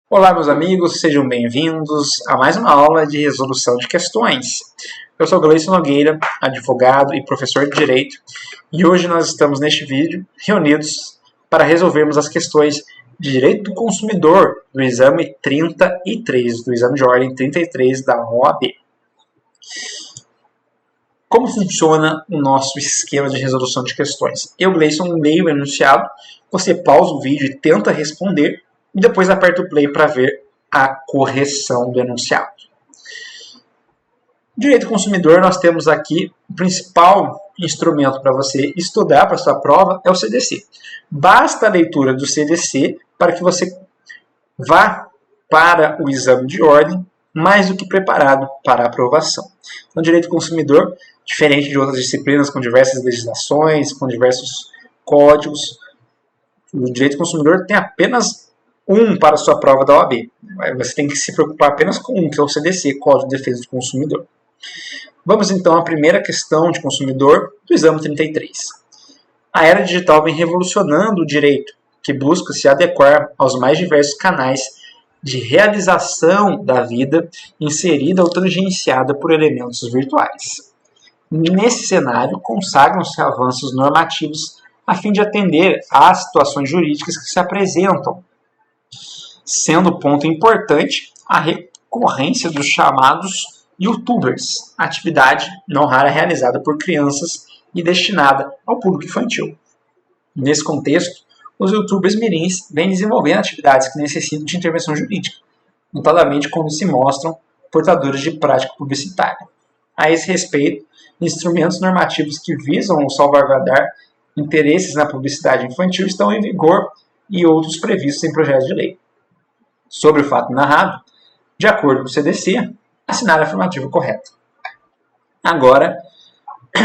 Olá, meus amigos, sejam bem-vindos a mais uma aula de resolução de questões. Eu sou Gleison Nogueira, advogado e professor de Direito, e hoje nós estamos neste vídeo reunidos para resolvermos as questões de Direito do Consumidor do exame 33, do exame de ordem 33 da OAB. Como funciona o nosso esquema de resolução de questões? Eu, Gleison, leio o enunciado, você pausa o vídeo e tenta responder, e depois aperta o play para ver a correção do enunciado. Direito do consumidor, nós temos aqui o principal instrumento para você estudar para a sua prova é o CDC. Basta a leitura do CDC para que você vá para o exame de ordem mais do que preparado para a aprovação. No direito do consumidor, diferente de outras disciplinas com diversas legislações, com diversos códigos, o direito do consumidor tem apenas um para a sua prova da OAB. Você tem que se preocupar apenas com um, que é o CDC, Código de Defesa do Consumidor. Vamos então à primeira questão de consumidor do exame 33. A era digital vem revolucionando o direito, que busca se adequar aos mais diversos canais de realização da vida inserida ou tangenciada por elementos virtuais. Nesse cenário, consagram-se avanços normativos a fim de atender às situações jurídicas que se apresentam, sendo ponto importante a recorrência dos chamados YouTubers, atividade não rara realizada por crianças e destinada ao público infantil. Nesse contexto, os YouTubers mirins vêm desenvolvendo atividades que necessitam de intervenção jurídica, notadamente quando se mostram portadores de prática publicitária. A esse respeito, instrumentos normativos que visam salvaguardar interesses na publicidade infantil estão em vigor e outros previstos em projetos de lei. Sobre o fato narrado, de acordo com o CDC, assinar a afirmativa correta. Agora,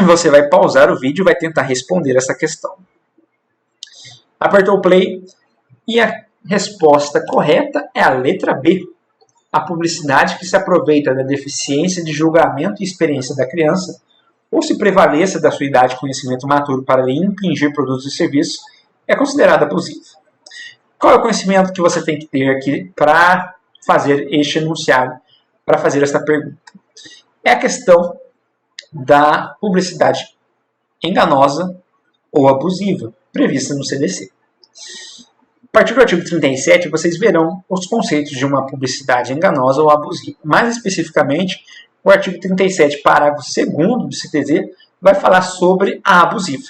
você vai pausar o vídeo e vai tentar responder essa questão. Apertou o play e a resposta correta é a letra B. A publicidade que se aproveita da deficiência de julgamento e experiência da criança ou se prevaleça da sua idade e conhecimento maturo para lhe impingir produtos e serviços é considerada abusiva. Qual é o conhecimento que você tem que ter aqui para fazer este enunciado, para fazer esta pergunta? É a questão da publicidade enganosa ou abusiva, prevista no CDC. A partir do artigo 37, vocês verão os conceitos de uma publicidade enganosa ou abusiva. Mais especificamente, o artigo 37, parágrafo 2º do CTZ, vai falar sobre a abusiva.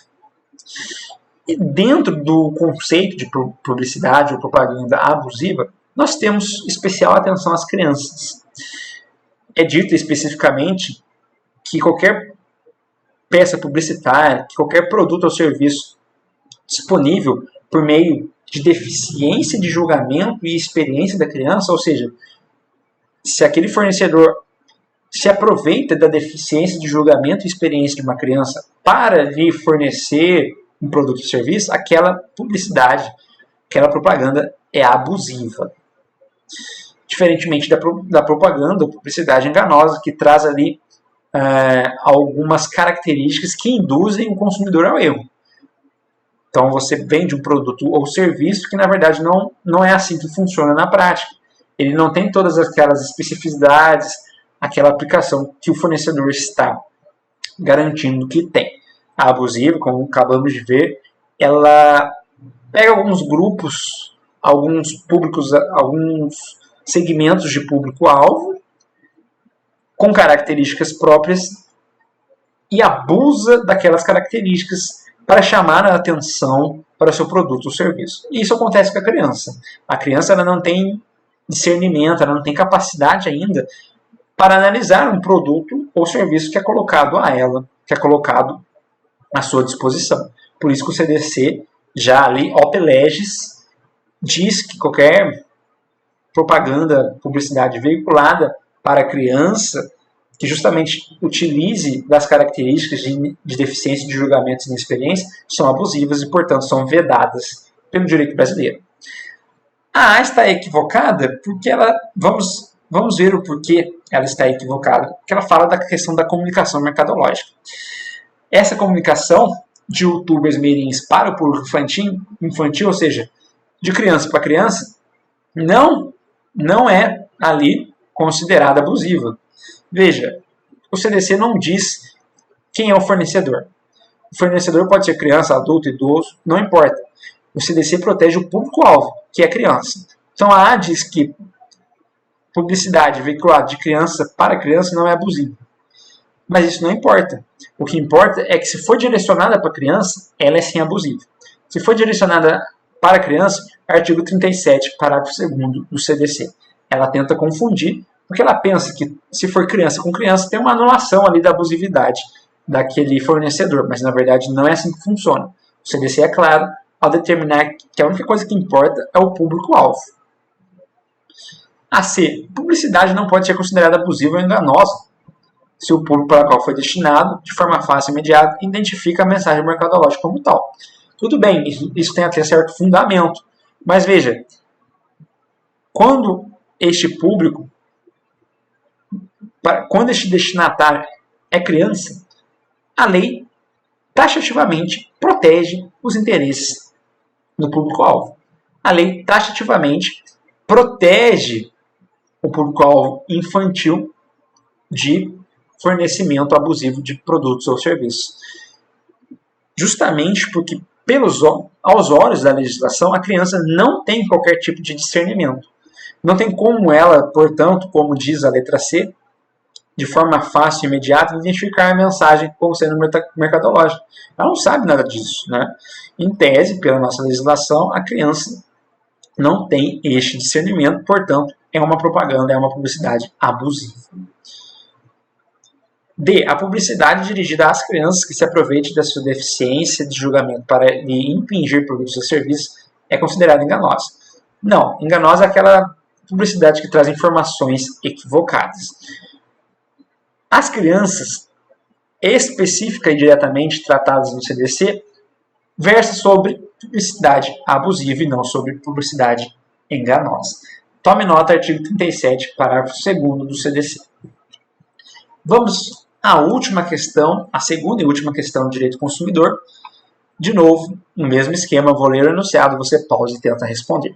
E dentro do conceito de publicidade ou propaganda abusiva, nós temos especial atenção às crianças. É dito especificamente que qualquer peça publicitária, que qualquer produto ou serviço disponível por meio de deficiência de julgamento e experiência da criança, ou seja, se aquele fornecedor se aproveita da deficiência de julgamento e experiência de uma criança para lhe fornecer um produto ou serviço, aquela publicidade, aquela propaganda é abusiva. Diferentemente da propaganda ou publicidade enganosa, que traz ali algumas características que induzem o consumidor ao erro. Então você vende um produto ou serviço que na verdade não é assim que funciona na prática. Ele não tem todas aquelas especificidades, aquela aplicação que o fornecedor está garantindo que tem. A abusiva, como acabamos de ver, ela pega alguns grupos, alguns públicos, alguns segmentos de público-alvo com características próprias e abusa daquelas características para chamar a atenção para o seu produto ou serviço. E isso acontece com a criança. A criança ela não tem discernimento, ela não tem capacidade ainda para analisar um produto ou serviço que é colocado a ela, que é colocado à sua disposição. Por isso que o CDC, já ali, op legis, diz que qualquer propaganda, publicidade veiculada para a criança, que justamente utilize das características de deficiência de julgamento e inexperiência, são abusivas e, portanto, são vedadas pelo direito brasileiro. A A está equivocada porque ela... Vamos ver o porquê ela está equivocada. Porque ela fala da questão da comunicação mercadológica. essa comunicação de youtubers mirins para o público infantil, ou seja, de criança para criança, não é ali considerada abusiva. Veja, o CDC não diz quem é o fornecedor. O fornecedor pode ser criança, adulto, idoso, não importa. O CDC protege o público-alvo, que é a criança. Então a A diz que publicidade veiculada de criança para criança não é abusiva. Mas isso não importa. O que importa é que se for direcionada para criança, ela é sim abusiva. Se for direcionada para criança, artigo 37, parágrafo 2º do CDC. Ela tenta confundir, porque ela pensa que se for criança com criança, tem uma anulação ali da abusividade daquele fornecedor, mas na verdade não é assim que funciona. O CDC é claro ao determinar que a única coisa que importa é o público-alvo. A C. Publicidade não pode ser considerada abusiva ou enganosa se o público para o qual foi destinado, de forma fácil e imediata, identifica a mensagem mercadológica como tal. Tudo bem, isso tem até certo fundamento, mas veja, quando este público, quando este destinatário é criança, a lei taxativamente protege os interesses do público-alvo. A lei taxativamente protege o público-alvo infantil de fornecimento abusivo de produtos ou serviços. Justamente porque, aos olhos da legislação, a criança não tem qualquer tipo de discernimento. Não tem como ela, portanto, como diz a letra C, de forma fácil e imediata, identificar a mensagem como sendo mercadológica. Ela não sabe nada disso, né? Em tese, pela nossa legislação, a criança não tem este discernimento, portanto, é uma propaganda, é uma publicidade abusiva. D. A publicidade dirigida às crianças que se aproveitem da sua deficiência de julgamento para lhe impingir produtos ou serviços é considerada enganosa. Não, enganosa é aquela publicidade que traz informações equivocadas. As crianças, específica e diretamente tratadas no CDC, versa sobre publicidade abusiva e não sobre publicidade enganosa. Tome nota, artigo 37, parágrafo 2º do CDC. Vamos à última questão, a segunda e última questão do direito do consumidor. De novo, no mesmo esquema, vou ler o enunciado, você pausa e tenta responder.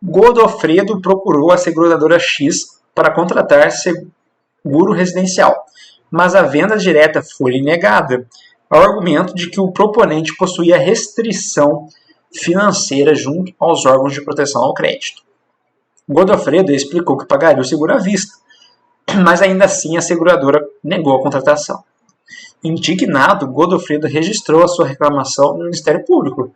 Godofredo procurou a seguradora X para contratar seguro residencial, mas a venda direta foi negada, ao argumento de que o proponente possuía restrição financeira junto aos órgãos de proteção ao crédito. Godofredo explicou que pagaria o seguro à vista, mas ainda assim a seguradora negou a contratação. Indignado, Godofredo registrou a sua reclamação no Ministério Público,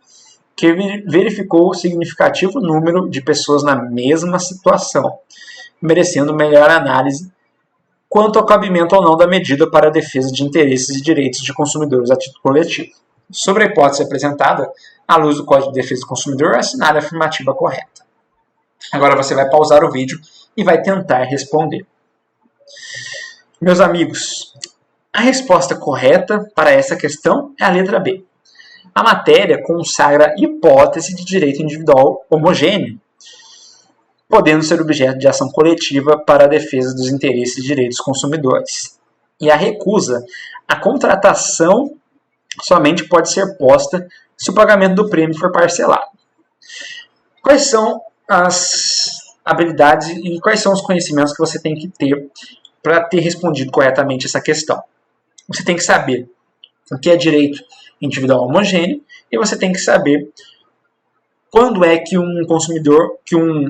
que verificou o significativo número de pessoas na mesma situação, merecendo melhor análise quanto ao cabimento ou não da medida para a defesa de interesses e direitos de consumidores a título coletivo. Sobre a hipótese apresentada, à luz do Código de Defesa do Consumidor, assinale a afirmativa correta. Agora você vai pausar o vídeo e vai tentar responder. Meus amigos, a resposta correta para essa questão é a letra B. A matéria consagra hipótese de direito individual homogêneo, podendo ser objeto de ação coletiva para a defesa dos interesses e direitos dos consumidores. E a recusa à contratação somente pode ser posta se o pagamento do prêmio for parcelado. Quais são as habilidades e quais são os conhecimentos que você tem que ter para ter respondido corretamente essa questão? Você tem que saber o que é direito individual homogêneo e você tem que saber quando é que um consumidor,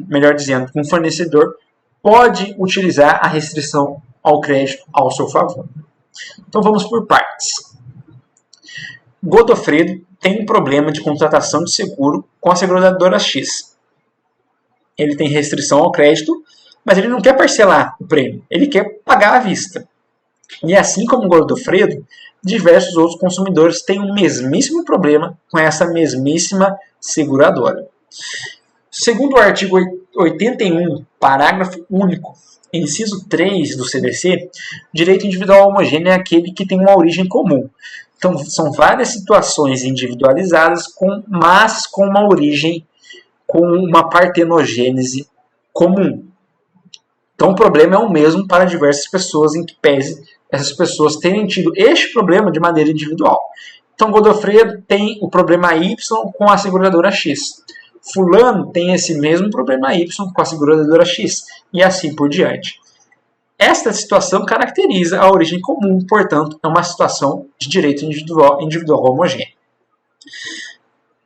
melhor dizendo, um fornecedor pode utilizar a restrição ao crédito ao seu favor. Então vamos por partes. Godofredo tem um problema de contratação de seguro com a seguradora X. Ele tem restrição ao crédito, mas ele não quer parcelar o prêmio, ele quer pagar à vista. E assim como Godofredo, diversos outros consumidores têm o mesmíssimo problema com essa mesmíssima seguradora. Segundo o artigo 81, parágrafo único, inciso 3 do CDC, direito individual homogêneo é aquele que tem uma origem comum. Então, são várias situações individualizadas, mas com uma origem, com uma partenogênese comum. Então o problema é o mesmo para diversas pessoas, em que pese essas pessoas terem tido este problema de maneira individual. Então Godofredo tem o problema Y com a seguradora X. Fulano tem esse mesmo problema Y com a seguradora X. E assim por diante. Esta situação caracteriza a origem comum, portanto, é uma situação de direito individual homogêneo.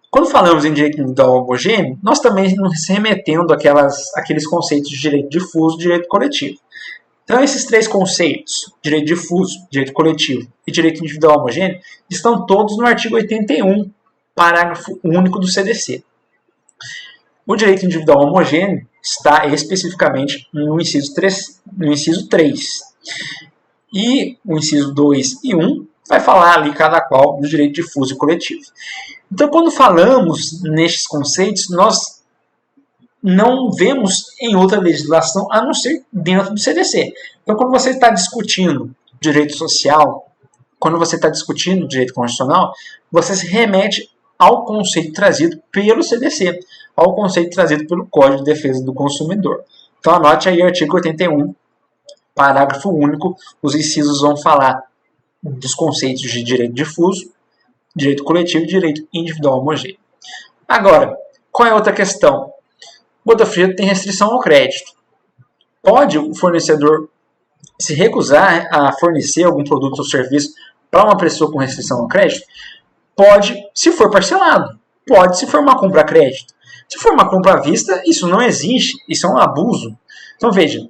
Quando falamos em direito individual homogêneo, nós também nos remetendo àqueles conceitos de direito difuso e direito coletivo. Então, esses três conceitos, direito difuso, direito coletivo e direito individual homogêneo, estão todos no artigo 81, parágrafo único do CDC. O direito individual homogêneo está especificamente no inciso 3. E o inciso 2 e 1 vai falar ali cada qual do direito difuso e coletivo. Então, quando falamos nestes conceitos, nós não vemos em outra legislação a não ser dentro do CDC. Então, quando você está discutindo direito social, quando você está discutindo direito constitucional, você se remete ao conceito trazido pelo CDC, ao conceito trazido pelo Código de Defesa do Consumidor. Então, anote aí o artigo 81, parágrafo único, os incisos vão falar dos conceitos de direito difuso, direito coletivo e direito individual homogêneo. Agora, qual é a outra questão? O Godofredo tem restrição ao crédito. Pode o fornecedor se recusar a fornecer algum produto ou serviço para uma pessoa com restrição ao crédito? Pode, se for parcelado. Pode, se for uma compra a crédito. Se for uma compra à vista, isso não existe. Isso é um abuso. Então, veja.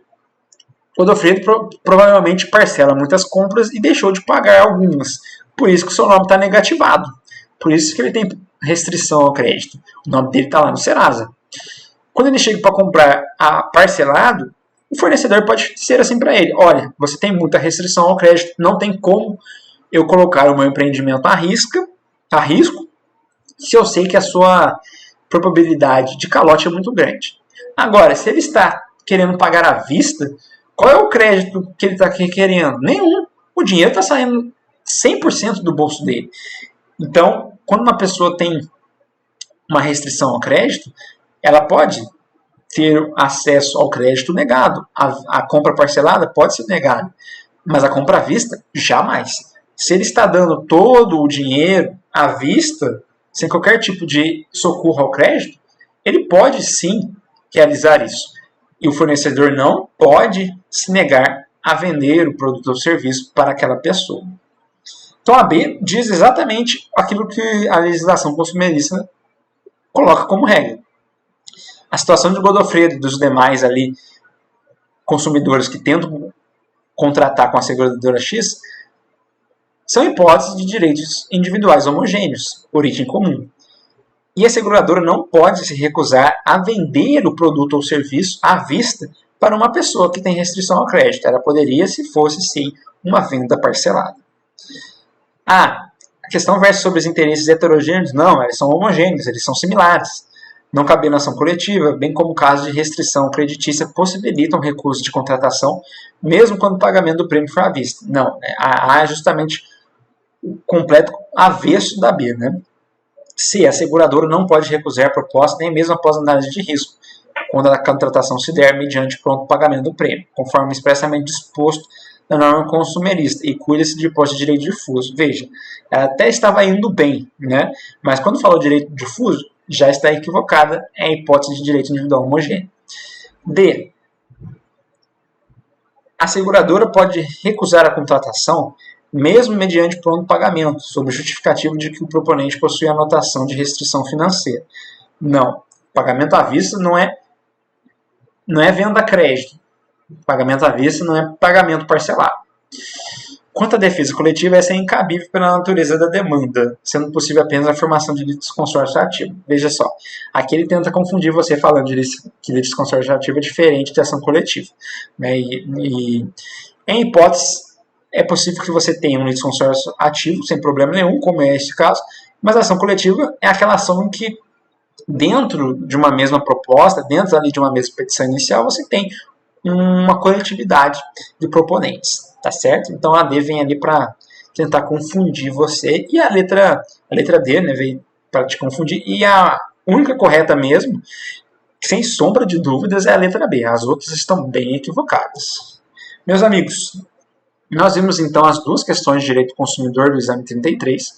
O Godofredo provavelmente parcela muitas compras e deixou de pagar algumas. Por isso que o seu nome está negativado. Por isso que ele tem restrição ao crédito. O nome dele está lá no Serasa. Quando ele chega para comprar parcelado, o fornecedor pode dizer assim para ele: olha, você tem muita restrição ao crédito, não tem como eu colocar o meu empreendimento a risco, se eu sei que a sua probabilidade de calote é muito grande. Agora, se ele está querendo pagar à vista, qual é o crédito que ele está querendo? Nenhum. O dinheiro está saindo 100% do bolso dele. Então, quando uma pessoa tem uma restrição ao crédito, ela pode ter acesso ao crédito negado. A compra parcelada pode ser negada, mas a compra à vista, jamais. Se ele está dando todo o dinheiro à vista, sem qualquer tipo de socorro ao crédito, ele pode sim realizar isso. E o fornecedor não pode se negar a vender o produto ou serviço para aquela pessoa. Então a B diz exatamente aquilo que a legislação consumerista coloca como regra. A situação de Godofredo e dos demais ali consumidores que tentam contratar com a seguradora X são hipóteses de direitos individuais homogêneos, origem comum. E a seguradora não pode se recusar a vender o produto ou serviço à vista para uma pessoa que tem restrição ao crédito. Ela poderia, se fosse sim, uma venda parcelada. A questão versa sobre os interesses heterogêneos. Não, eles são homogêneos, eles são similares. Não cabendo ação coletiva, bem como casos de restrição creditícia possibilitam recurso de contratação, mesmo quando o pagamento do prêmio for à vista. Não, A é justamente o completo avesso da B, né? C, a seguradora não pode recusar a proposta nem mesmo após análise de risco, quando a contratação se der mediante pronto pagamento do prêmio, conforme expressamente disposto na norma consumerista, e cuida-se de hipótese de direito difuso. Veja, ela até estava indo bem, né? Mas quando falou direito difuso, já está equivocada, é a hipótese de direito individual homogêneo. D. A seguradora pode recusar a contratação mesmo mediante pronto pagamento, sob o justificativo de que o proponente possui anotação de restrição financeira. Não. Pagamento à vista não é venda a crédito. Pagamento à vista não é pagamento parcelado. Quanto à defesa coletiva, essa é incabível pela natureza da demanda, sendo possível apenas a formação de litisconsórcio ativo. Veja só, aqui ele tenta confundir você falando que litisconsórcio ativo é diferente de ação coletiva. Né? E em hipótese, é possível que você tenha um litisconsórcio ativo, sem problema nenhum, como é esse caso, mas a ação coletiva é aquela ação em que, dentro de uma mesma proposta, dentro ali de uma mesma petição inicial, você tem uma coletividade de proponentes, tá certo? Então a D vem ali para tentar confundir você, e a letra D, né, veio para te confundir, e a única correta mesmo sem sombra de dúvidas, é a letra B. As outras estão bem equivocadas. Meus amigos, nós vimos então as duas questões de direito do consumidor do exame 33.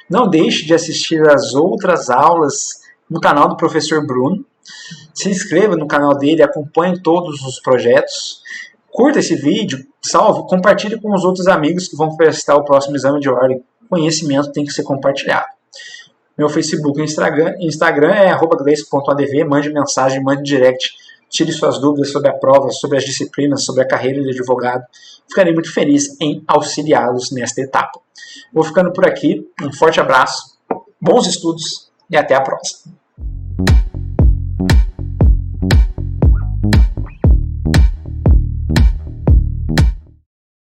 Não deixe de assistir as outras aulas no canal do professor Bruno. Se inscreva no canal dele, acompanhe todos os projetos. Curta esse vídeo, salve, compartilhe com os outros amigos que vão prestar o próximo exame de ordem. Conhecimento tem que ser compartilhado. Meu Facebook e Instagram é @gleice.adv. Mande mensagem, mande direct. Tire suas dúvidas sobre a prova, sobre as disciplinas, sobre a carreira de advogado. Ficarei muito feliz em auxiliá-los nesta etapa. Vou ficando por aqui. Um forte abraço, bons estudos e até a próxima.